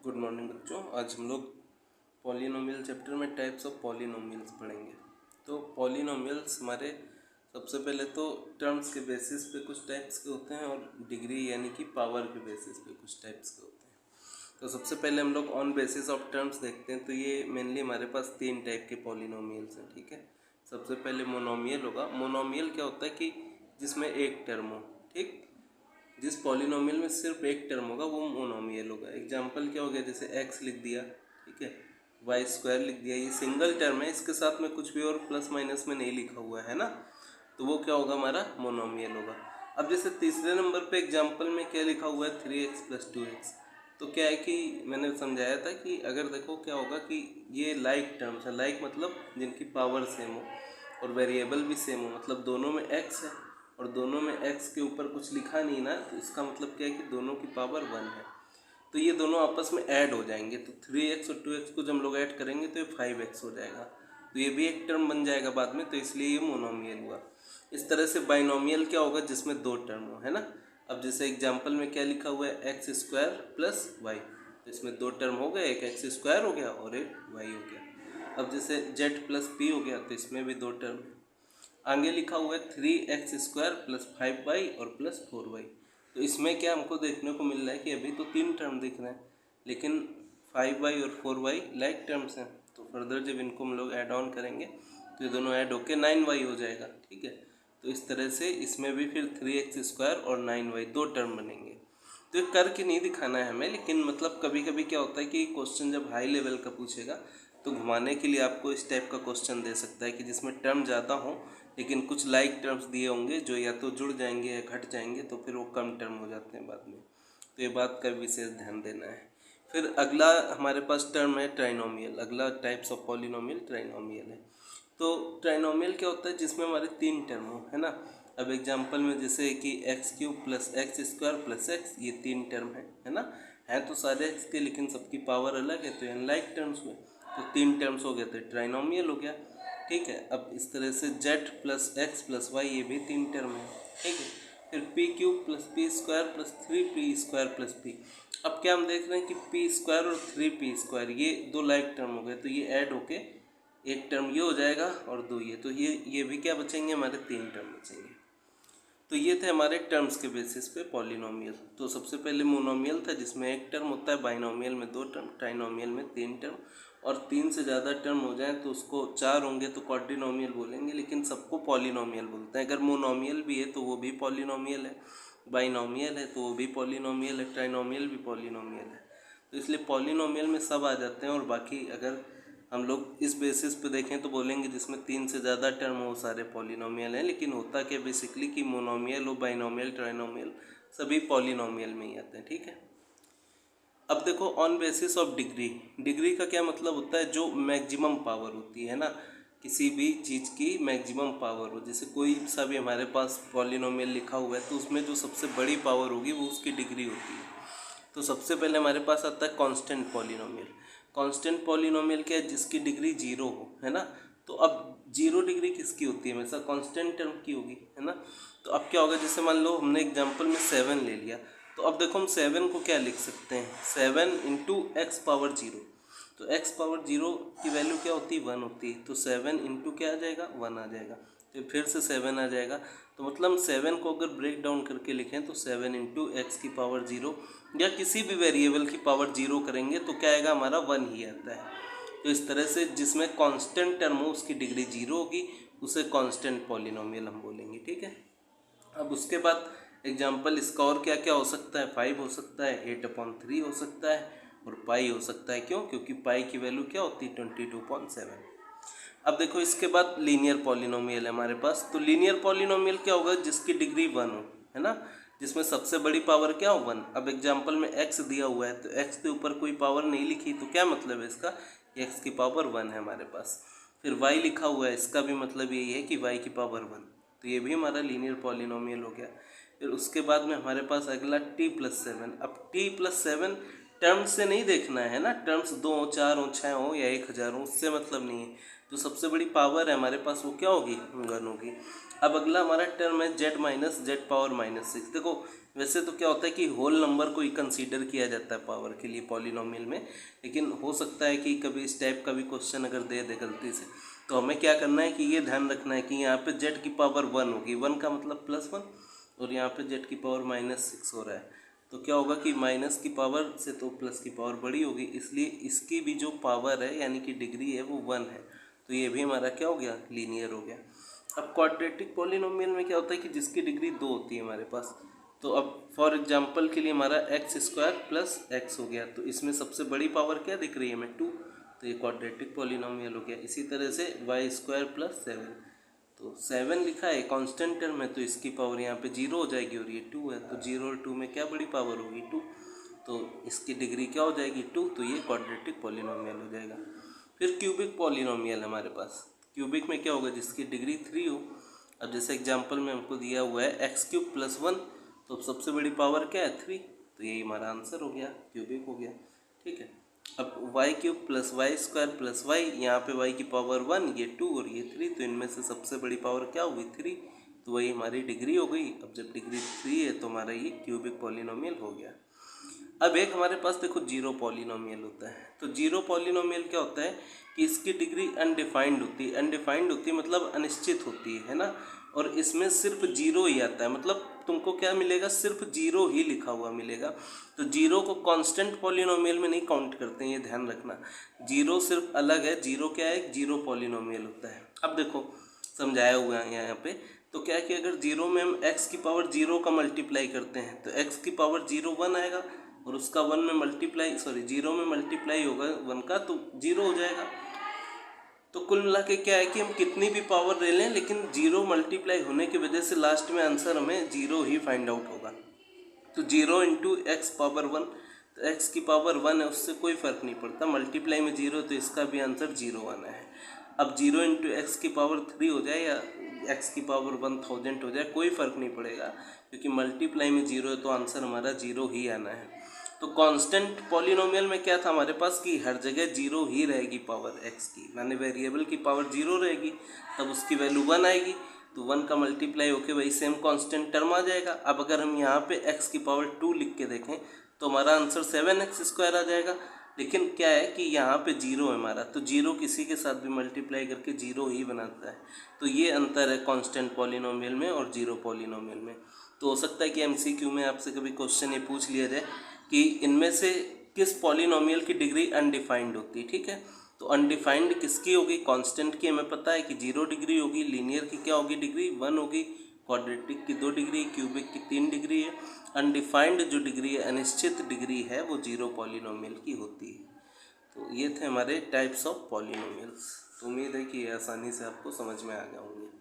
Good morning बच्चों। आज हम लोग पॉलिनोमियल चैप्टर में टाइप्स ऑफ पॉलिनोमियल्स पढ़ेंगे। तो पॉलिनोमियल्स हमारे सबसे पहले तो टर्म्स के बेसिस पे कुछ टाइप्स के होते हैं और डिग्री यानी कि पावर के बेसिस पे कुछ टाइप्स के होते हैं। तो सबसे पहले हम लोग ऑन बेसिस ऑफ टर्म्स देखते हैं। तो ये मेनली हमारे पास 3 टाइप के पॉलिनोमियल्स हैं, ठीक है। सबसे पहले मोनोमियल होगा। मोनोमियल क्या होता है कि जिसमें एक टर्म हो, ठीक। जिस पॉलिनोमियल में सिर्फ एक टर्म होगा वो मोनोमियल होगा। एग्जाम्पल क्या हो गया, जैसे x लिख दिया, ठीक है, वाई स्क्वायर लिख दिया। ये सिंगल टर्म है, इसके साथ में कुछ भी और प्लस माइनस में नहीं लिखा हुआ है ना, तो वो क्या होगा, हमारा मोनोमियल होगा। अब जैसे तीसरे नंबर पे एग्जाम्पल में क्या लिखा हुआ है, 3x + 2x। तो क्या है कि मैंने समझाया था कि अगर देखो क्या होगा कि ये लाइक टर्म्स है। लाइक मतलब जिनकी पावर सेम हो और वेरिएबल भी सेम हो, मतलब दोनों में x है और दोनों में x के ऊपर कुछ लिखा नहीं ना, तो इसका मतलब क्या है कि दोनों की पावर 1 है। तो ये दोनों आपस में ऐड हो जाएंगे। तो 3x और 2x को जब हम लोग ऐड करेंगे तो ये 5x हो जाएगा। तो ये भी एक टर्म बन जाएगा बाद में, तो इसलिए ये मोनोमियल हुआ। इस तरह से बाइनोमियल क्या होगा, जिसमें 2 टर्म हो, है ना। अब जैसे एग्जाम्पल में क्या लिखा हुआ है, x² + y। तो इसमें 2 टर्म हो गए, एक x² हो गया और एक y हो गया। अब जैसे z + p हो गया, तो इसमें भी 2 टर्म। आगे लिखा हुआ है 3x² + 5y और +4y। तो इसमें क्या हमको देखने को मिल रहा है कि अभी तो 3 टर्म दिख रहे हैं, लेकिन 5y और 4y लाइक टर्म्स हैं। तो फर्दर जब इनको हम लोग ऐड ऑन करेंगे तो ये दोनों ऐड होके 9y हो जाएगा, ठीक है। तो इस तरह से इसमें भी फिर 3x² और 9y 2 टर्म बनेंगे। तो ये करके नहीं दिखाना है हमें, लेकिन मतलब कभी कभी क्या होता है कि क्वेश्चन जब हाई लेवल का पूछेगा तो घुमाने के लिए आपको इस टाइप का क्वेश्चन दे सकता है कि जिसमें टर्म ज़्यादा हो लेकिन कुछ लाइक टर्म्स दिए होंगे जो या तो जुड़ जाएंगे या घट जाएंगे, तो फिर वो कम टर्म हो जाते हैं बाद में। तो ये बात का विशेष ध्यान देना है। फिर अगला हमारे पास टर्म है ट्राइनोमियल। अगला टाइप्स ऑफ पॉलिनोमियल ट्राइनोमियल है। तो ट्राइनोमियल क्या होता है, जिसमें हमारे 3 टर्म हो, है ना। अब एग्जाम्पल में जैसे कि x³ + x² + x, ये 3 टर्म है ना। है तो सारे x के, लेकिन सबकी पावर अलग है, तो अनलाइक टर्म्स हुए। तो 3 टर्म्स हो गए तो ट्राइनोमियल हो गया, ठीक है। अब इस तरह से z + x + y, ये भी 3 टर्म है, ठीक है। फिर p³ + p² + 3p² + p। अब क्या हम देख रहे हैं कि p² और 3p² ये 2 लाइक टर्म हो गए, तो ये ऐड होके एक टर्म ये हो जाएगा और 2 ये, तो ये भी क्या बचेंगे, हमारे 3 टर्म बचेंगे। तो ये थे हमारे टर्म्स के बेसिस पे पॉलिनोमियल। तो सबसे पहले मोनोमियल था जिसमें एक टर्म होता है, बाइनोमियल में 2 टर्म, ट्राइनोमियल में 3 टर्म। और 3 से ज़्यादा टर्म हो जाए तो उसको 4 होंगे तो क्वाड्रिनोमियल बोलेंगे, लेकिन सबको पॉलिनोमियल बोलते हैं। अगर मोनोमियल भी है तो वो भी पॉलिनोमियल है, बाइनोमियल है तो वो भी पॉलिनोमियल है, ट्राइनोमियल भी पॉलिनोमियल है। तो इसलिए पॉलिनोमियल में सब आ जाते हैं। और बाकी अगर हम लोग इस बेसिस पे देखें तो बोलेंगे जिसमें 3 से ज़्यादा टर्म हो सारे पॉलिनोमियल हैं। लेकिन होता क्या बेसिकली कि मोनोमियल हो, बाइनोमियल, ट्राइनोमियल सभी पॉलिनोमियल में ही आते हैं, ठीक है। अब देखो on basis of degree. Degree का क्या मतलब होता है, जो मैक्सिमम पावर होती है ना, किसी भी चीज़ की मैक्सिमम पावर हो। जैसे कोई सा भी हमारे पास पॉलिनोमियल लिखा हुआ है तो उसमें जो सबसे बड़ी पावर होगी वो उसकी डिग्री होती है। तो सबसे पहले हमारे पास आता है कांस्टेंट पॉलिनोमियल। कांस्टेंट पॉलिनोमियल क्या है, जिसकी डिग्री 0 हो, है ना। तो अब 0 डिग्री किसकी होती है, हमेशा कांस्टेंट टर्म की होगी, है ना। तो अब क्या होगा, जैसे मान लो हमने एग्जांपल में 7 ले लिया, तो अब देखो हम 7 को क्या लिख सकते हैं, 7 × x⁻0। तो x⁻0 की वैल्यू क्या होती है, 1 होती है। तो 7 × क्या आ जाएगा, 1 आ जाएगा। तो फिर से 7 आ जाएगा। तो मतलब 7 को अगर ब्रेक डाउन करके लिखें तो 7 × x⁻0 या किसी भी वेरिएबल की पावर 0 करेंगे तो क्या आएगा, हमारा 1 ही आता है। तो इस तरह से जिसमें कांस्टेंट टर्म हो उसकी डिग्री 0 होगी, उसे कांस्टेंट पॉलिनोमियल हम बोलेंगे, ठीक है। अब उसके बाद एग्जाम्पल इसका और क्या क्या हो सकता है, 5 हो सकता है, 8/3 हो सकता है और पाई हो सकता है। क्यों, क्योंकि पाई की वैल्यू क्या होती है, 22.7। अब देखो इसके बाद लीनियर पॉलिनोमियल है हमारे पास। तो लीनियर पॉलिनोमियल क्या होगा, जिसकी डिग्री 1 हो, है ना, जिसमें सबसे बड़ी पावर क्या हो, 1। अब एग्जाम्पल में x दिया हुआ है तो x के ऊपर कोई पावर नहीं लिखी, तो क्या मतलब है इसका, x की पावर 1 है हमारे पास। फिर y लिखा हुआ है, इसका भी मतलब यही है कि y की पावर 1। तो ये भी हमारा लीनियर पॉलिनोमियल हो गया। फिर उसके बाद में हमारे पास अगला t+7। अब t+7 टर्म्स से नहीं देखना है ना, टर्म्स 2 हो, 4 हो, 6 हो या 1000 हो, उससे मतलब नहीं है। तो सबसे बड़ी पावर है हमारे पास वो क्या होगी, 1 होगी। अब अगला हमारा टर्म है z - z⁻⁻6। देखो वैसे तो क्या होता है कि होल नंबर को ही कंसीडर किया जाता है पावर के लिए पॉलिनोमियल में, लेकिन हो सकता है कि कभी इस टाइप का भी क्वेश्चन अगर दे दे गलती से, तो हमें क्या करना है कि ये ध्यान रखना है कि यहाँ पे z की पावर 1 होगी, 1 का मतलब +1, और यहाँ पे z की पावर -6 हो रहा है, तो क्या होगा कि माइनस की पावर से तो प्लस की पावर बड़ी होगी, इसलिए इसकी भी जो पावर है यानी कि डिग्री है वो 1 है, तो ये भी हमारा क्या हो गया, लीनियर हो गया। अब क्वाड्रेटिक पॉलिनोमियल में क्या होता है कि जिसकी डिग्री 2 होती है हमारे पास, तो अब फॉर एग्जांपल के लिए हमारा x² + x हो गया, तो इसमें सबसे बड़ी पावर क्या दिख रही है हमें, 2, तो ये क्वाड्रेटिक पॉलिनोमियल हो गया। इसी तरह से y² + 7, तो 7 लिखा है कांस्टेंट टर्म में, तो इसकी पावर यहाँ पे 0 हो जाएगी और ये 2 है, तो 0 और 2 में क्या बड़ी पावर होगी, 2, तो इसकी डिग्री क्या हो जाएगी, 2, तो ये क्वाड्रेटिक पॉलिनोमियल हो जाएगा। फिर क्यूबिक पॉलिनोमियल हमारे पास, क्यूबिक में क्या होगा, जिसकी डिग्री 3 हो। अब जैसे एग्जांपल में हमको दिया हुआ है x³ + 1, तो सबसे बड़ी पावर क्या है, 3, तो यही हमारा आंसर हो गया, क्यूबिक हो गया, ठीक है। अब y³ + y² + y, यहाँ पे y की पावर 1, ये 2 और ये 3, तो इनमें से सबसे बड़ी पावर क्या होगी, 3, तो वही हमारी डिग्री हो गई। अब जब डिग्री 3 है तो हमारा ये क्यूबिक पॉलिनोमियल हो गया। अब एक हमारे पास देखो जीरो पॉलिनोमियल होता है, तो जीरो पॉलिनोमियल क्या होता है कि इसकी डिग्री अनडिफाइंड होती है, अनडिफाइंड होती है मतलब अनिश्चित होती है ना, और इसमें सिर्फ जीरो ही आता है, मतलब तुमको क्या मिलेगा, सिर्फ जीरो ही लिखा हुआ मिलेगा। तो जीरो को कांस्टेंट पॉलिनोमियल में नहीं काउंट करते हैं, ये ध्यान रखना, जीरो सिर्फ अलग है, जीरो क्या है, जीरो पॉलिनोमियल होता है। अब देखो समझाया हुआ है यहाँ पे, तो क्या है कि अगर जीरो में हम x की पावर 0 का मल्टीप्लाई करते हैं तो x की पावर 0 1 आएगा, और उसका 1 में मल्टीप्लाई 0 में मल्टीप्लाई होगा 1 का, तो 0 हो जाएगा। तो कुल मिला के क्या है कि हम कितनी भी पावर ले लें, लेकिन 0 मल्टीप्लाई होने की वजह से लास्ट में आंसर हमें 0 ही फाइंड आउट होगा। तो 0 × x पावर 1, तो x की पावर 1 है, उससे कोई फ़र्क नहीं पड़ता, मल्टीप्लाई में 0, तो इसका भी आंसर 0 आना है। अब 0 × x की पावर 3 हो जाए या x की पावर 1000 हो जाए, कोई फ़र्क नहीं पड़ेगा, क्योंकि मल्टीप्लाई में 0 है, तो आंसर हमारा 0 ही आना है। तो कांस्टेंट पॉलिनोमियल में क्या था हमारे पास कि हर जगह 0 ही रहेगी पावर x की, माने वेरिएबल की पावर 0 रहेगी, तब उसकी वैल्यू 1 आएगी, तो 1 का मल्टीप्लाई होके वही सेम कांस्टेंट टर्म आ जाएगा। अब अगर हम यहाँ पे x की पावर 2 लिख के देखें तो हमारा आंसर 7x² आ जाएगा, लेकिन क्या है कि यहाँ पे 0 है हमारा, तो 0 किसी के साथ भी मल्टीप्लाई करके 0 ही बनाता है। तो ये अंतर है कांस्टेंट पॉलिनोमियल में और जीरो पॉलिनोमियल में। तो हो सकता है कि MCQ में आपसे कभी क्वेश्चन ये पूछ लिया जाए कि इनमें से किस पॉलिनोमियल की डिग्री अनडिफाइंड होती है, ठीक है। तो अनडिफाइंड किसकी होगी, कांस्टेंट की हमें पता है कि 0 डिग्री होगी, लीनियर की क्या होगी डिग्री, 1 होगी, क्वाड्रेटिक की 2 डिग्री, क्यूबिक की 3 डिग्री है। अनडिफाइंड जो डिग्री है, अनिश्चित डिग्री है, वो जीरो पॉलिनोमियल की होती है। तो ये थे हमारे टाइप्स ऑफ पॉलिनोमियल्स। तो उम्मीद है कि ये आसानी से आपको समझ में आ गए होंगे।